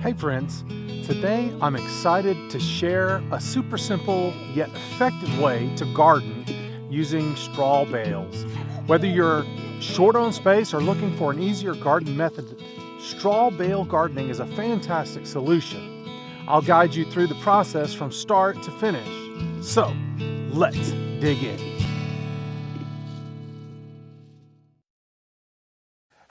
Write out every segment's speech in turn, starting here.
Hey friends, today I'm excited to share a super simple yet effective way to garden using straw bales. Whether you're short on space or looking for an easier garden method, straw bale gardening is a fantastic solution. I'll guide you through the process from start to finish. So, let's dig in.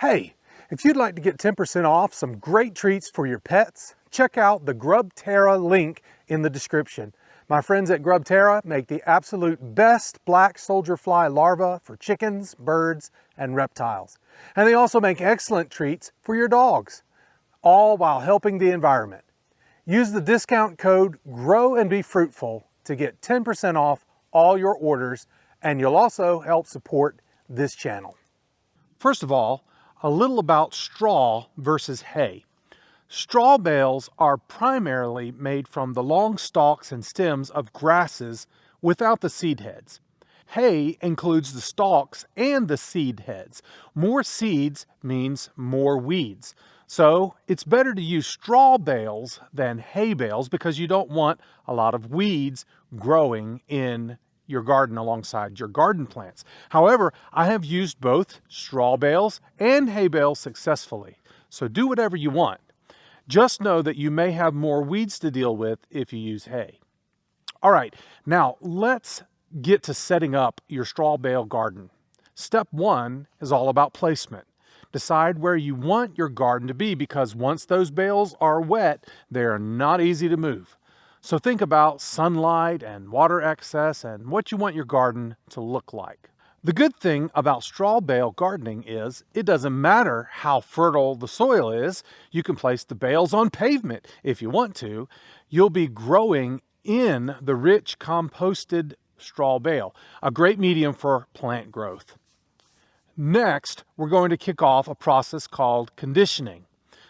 Hey, if you'd like to get 10% off some great treats for your pets, check out the Grubterra link in the description. My friends at Grubterra make the absolute best black soldier fly larvae for chickens, birds, and reptiles. And they also make excellent treats for your dogs, all while helping the environment. Use the discount code GROWANDBEFRUITFUL to get 10% off all your orders, and you'll also help support this channel. First of all, a little about straw versus hay. Straw bales are primarily made from the long stalks and stems of grasses without the seed heads. Hay includes the stalks and the seed heads. More seeds means more weeds. So it's better to use straw bales than hay bales because you don't want a lot of weeds growing in your garden alongside your garden plants. However, I have used both straw bales and hay bales successfully. So do whatever you want. Just know that you may have more weeds to deal with if you use hay. All right, now let's get to setting up your straw bale garden. Step one is all about placement. Decide where you want your garden to be because once those bales are wet, they're not easy to move. So think about sunlight and water excess and what you want your garden to look like. The good thing about straw bale gardening is it doesn't matter how fertile the soil is. You can place the bales on pavement if you want to. You'll be growing in the rich composted straw bale, a great medium for plant growth. Next, we're going to kick off a process called conditioning.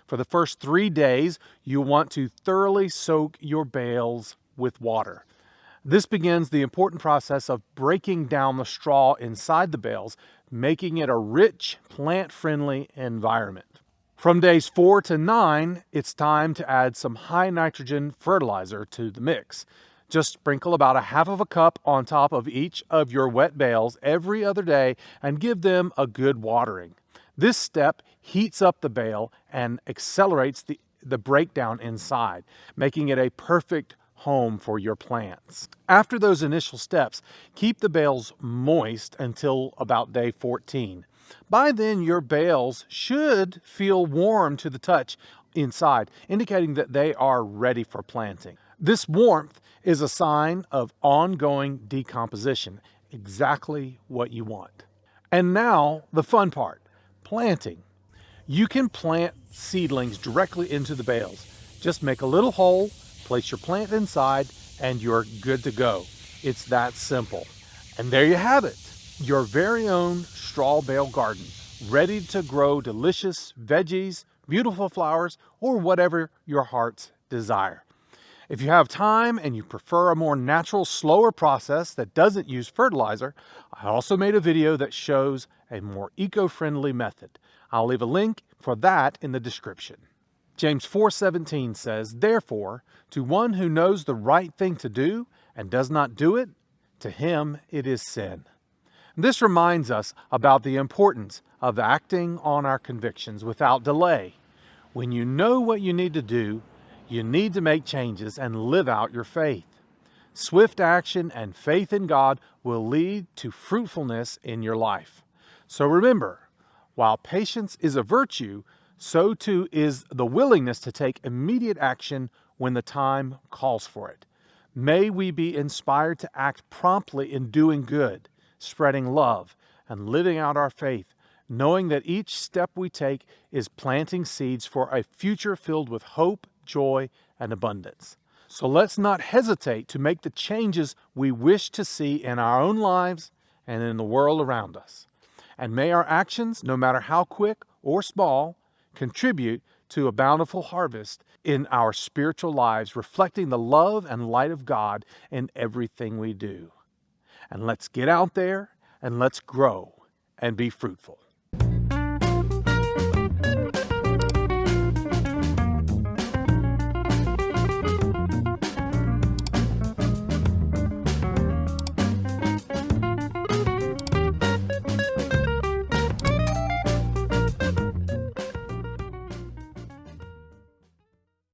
For the first 3 days, you want to thoroughly soak your bales with water. This begins the important process of breaking down the straw inside the bales, making it a rich, plant-friendly environment. From days 4 to 9, it's time to add some high nitrogen fertilizer to the mix. Just sprinkle about a half of a cup on top of each of your wet bales every other day and give them a good watering. This step heats up the bale and accelerates the breakdown inside, making it a perfect home for your plants. After those initial steps, keep the bales moist until about day 14. By then, your bales should feel warm to the touch inside, indicating that they are ready for planting. This warmth is a sign of ongoing decomposition, exactly what you want. And now, the fun part, planting. You can plant seedlings directly into the bales. Just make a little hole, place your plant inside, and you're good to go. It's that simple. And there you have it, your very own straw bale garden, ready to grow delicious veggies, beautiful flowers, or whatever your heart's desire. If you have time and you prefer a more natural, slower process that doesn't use fertilizer, I also made a video that shows a more eco-friendly method. I'll leave a link for that in the description. James 4:17 says, "Therefore, to one who knows the right thing to do and does not do it, to him it is sin." This reminds us about the importance of acting on our convictions without delay. When you know what you need to do, you need to make changes and live out your faith. Swift action and faith in God will lead to fruitfulness in your life. So remember, while patience is a virtue, so too is the willingness to take immediate action when the time calls for it. May we be inspired to act promptly in doing good, spreading love, and living out our faith, knowing that each step we take is planting seeds for a future filled with hope, joy, and abundance. So let's not hesitate to make the changes we wish to see in our own lives and in the world around us. And may our actions, no matter how quick or small, contribute to a bountiful harvest in our spiritual lives, reflecting the love and light of God in everything we do. And let's get out there and let's grow and be fruitful.